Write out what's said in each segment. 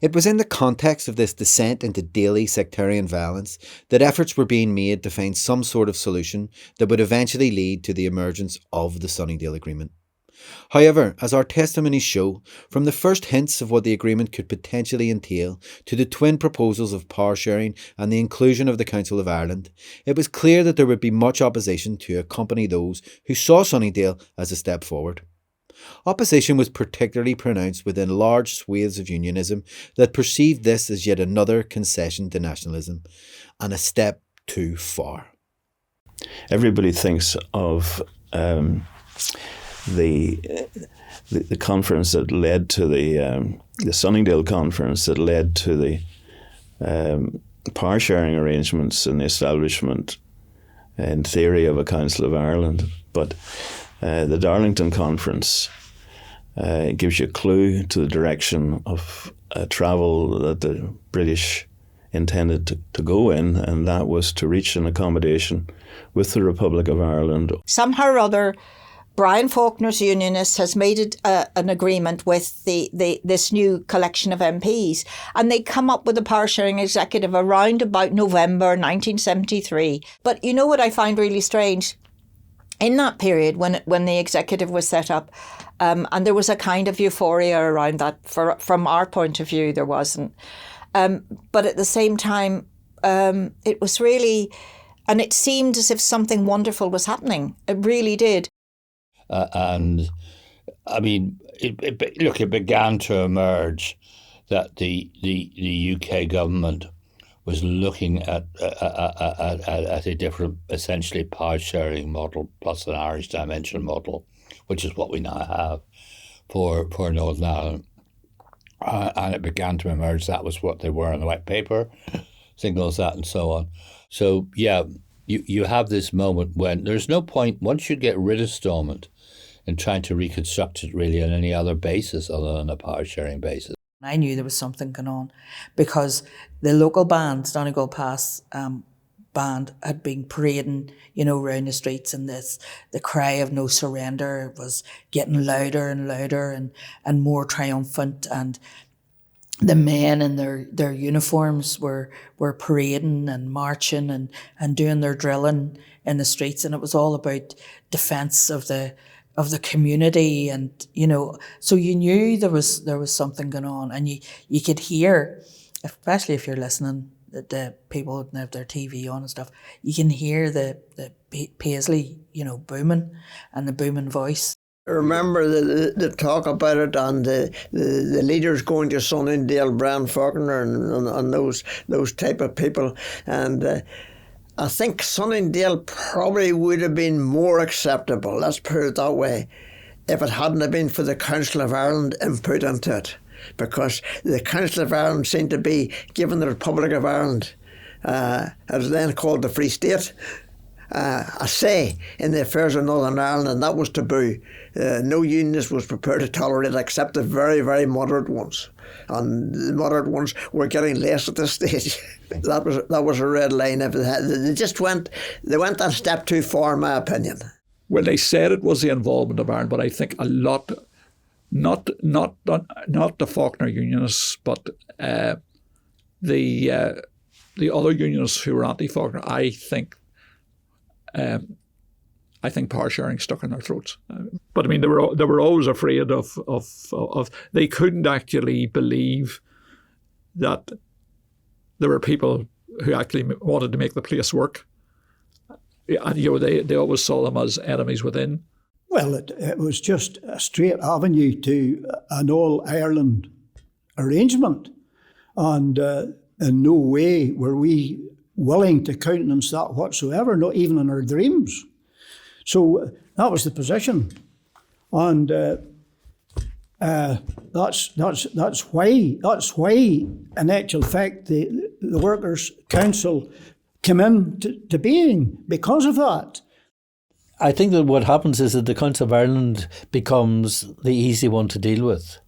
It was in the context of this descent into daily sectarian violence that efforts were being made to find some sort of solution that would eventually lead to the emergence of the Sunningdale Agreement. However, as our testimonies show, from the first hints of what the agreement could potentially entail to the twin proposals of power sharing and the inclusion of the Council of Ireland, it was clear that there would be much opposition to accompany those who saw Sunningdale as a step forward. Opposition was particularly pronounced within large swathes of Unionism that perceived this as yet another concession to nationalism and a step too far. Everybody thinks of the conference that led to the Sunningdale conference that led to the power sharing arrangements and the establishment, in theory, of a Council of Ireland. But the Darlington conference gives you a clue to the direction of travel that the British intended to go in, and that was to reach an accommodation with the Republic of Ireland. Somehow or other, Brian Faulkner's Unionist has made it an agreement with this new collection of MPs, and they come up with a power sharing executive around about November 1973. But you know what I find really strange? In that period, when the executive was set up, and there was a kind of euphoria around that, from our point of view, there wasn't. But at the same time, it was really, and it seemed as if something wonderful was happening. It really did. And I mean, it began to emerge that the UK government was looking at a different, essentially power sharing model plus an Irish dimension model, which is what we now have for Northern Ireland. And it began to emerge that was what they were on the white paper, signals that and so on. So yeah, you have this moment when there's no point, once you get rid of Stormont, in trying to reconstruct it really on any other basis other than a power sharing basis. I knew there was something going on because the local band, Donegal Pass band, had been parading, around the streets, and the cry of no surrender was getting louder and louder and more triumphant, and the men in their uniforms were parading and marching and doing their drilling in the streets, and it was all about defence of the community, and so you knew there was something going on, and you could hear, especially if you're listening, the people who have their TV on and stuff, you can hear the Paisley booming, and the booming voice. I remember the talk about it, and the leaders going to Sunningdale, Brian Faulkner and those type of people, and I think Sunningdale probably would have been more acceptable, let's put it that way, if it hadn't have been for the Council of Ireland input into it. Because the Council of Ireland seemed to be giving the Republic of Ireland, as then called the Free State, a say in the affairs of Northern Ireland, and that was taboo. No unionist was prepared to tolerate it except the very, very moderate ones. And the moderate ones were getting less at this stage. That was a red line. They went that step too far, in my opinion. Well, they said it was the involvement of Ireland, but I think a lot, not the Faulkner Unionists, but the other Unionists who were anti-Faulkner, I think power sharing stuck in their throats. But I mean, they were always afraid of they couldn't actually believe that there were people who actually wanted to make the place work. And they always saw them as enemies within. Well, it was just a straight avenue to an all-Ireland arrangement. And in no way were we willing to countenance that whatsoever, not even in our dreams. So that was the position. And that's why, in actual fact, the Workers' Council came into being because of that. I think that what happens is that the Council of Ireland becomes the easy one to deal with,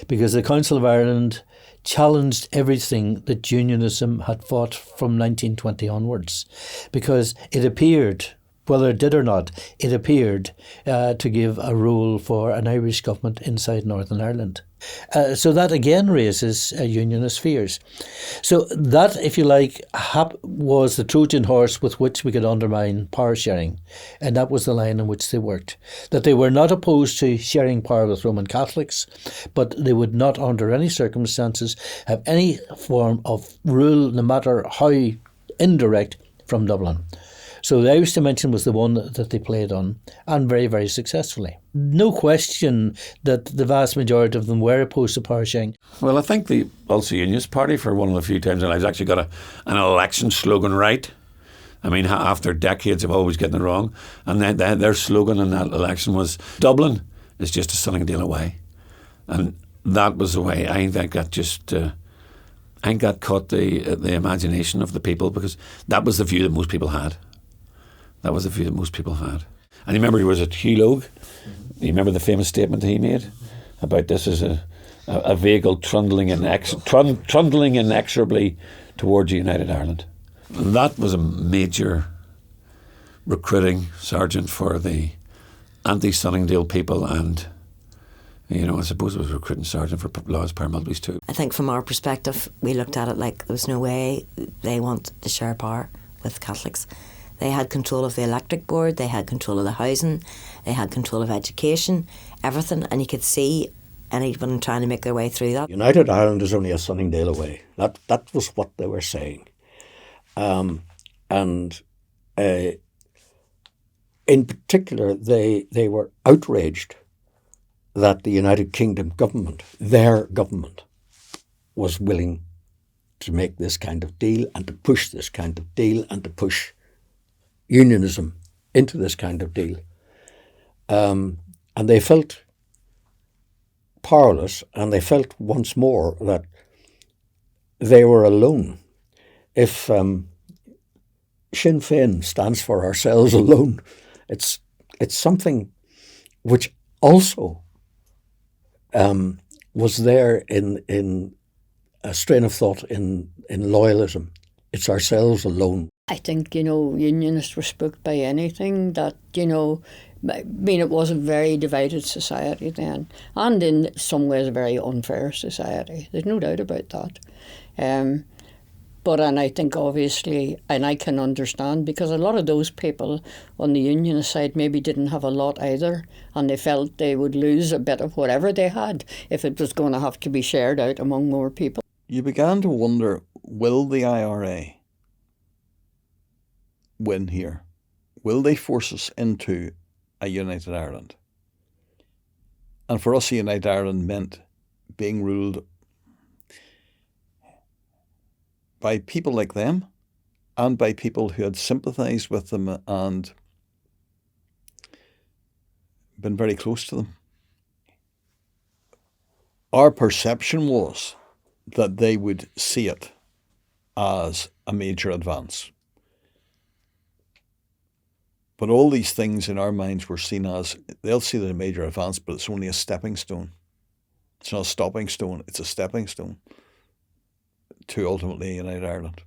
because the Council of Ireland challenged everything that Unionism had fought from 1920 onwards, because it appeared, whether it did or not, it appeared to give a role for an Irish government inside Northern Ireland. So that again raises unionist fears. So that, if you like, was the Trojan horse with which we could undermine power sharing. And that was the line on which they worked. That they were not opposed to sharing power with Roman Catholics, but they would not under any circumstances have any form of rule, no matter how indirect, from Dublin. So the Irish dimension was the one that they played on, and very, very successfully. No question that the vast majority of them were opposed to power sharing. Well, I think the Ulster Unionist Party, for one of the few times in life, actually got an election slogan right. I mean, after decades of always getting it wrong. And then their slogan in that election was, Dublin is just a Sunningdale away. And that was the way. I think that caught the imagination of the people, because that was the view that most people had. That was the view that most people had. And you remember, he was at Hugh Logue. You remember the famous statement he made about this as a vehicle trundling inexorably towards a united Ireland. And that was a major recruiting sergeant for the anti-Sunningdale people, and I suppose it was a recruiting sergeant for Laws paramilitaries too. I think from our perspective, we looked at it like there was no way they wanted to share power with Catholics. They had control of the electric board, they had control of the housing, they had control of education, everything, and you could see anyone trying to make their way through that. United Ireland is only a Sunningdale away. That was what they were saying. In particular, they were outraged that the United Kingdom government, their government, was willing to make this kind of deal and to push this kind of deal and to push unionism into this kind of deal. And they felt powerless, and they felt once more that they were alone. If Sinn Féin stands for ourselves alone, it's something which also was there in a strain of thought in loyalism. It's ourselves alone. I think, unionists were spooked by anything that, it was a very divided society then, and in some ways a very unfair society. There's no doubt about that. And I think obviously, and I can understand, because a lot of those people on the unionist side maybe didn't have a lot either, and they felt they would lose a bit of whatever they had if it was going to have to be shared out among more people. You began to wonder, will the IRA win here? Will they force us into a united Ireland? And for us, a united Ireland meant being ruled by people like them, and by people who had sympathised with them and been very close to them. Our perception was that they would see it as a major advance. But all these things in our minds were seen as, they'll see it a major advance, but it's only a stepping stone. It's not a stopping stone, it's a stepping stone to ultimately a united Ireland.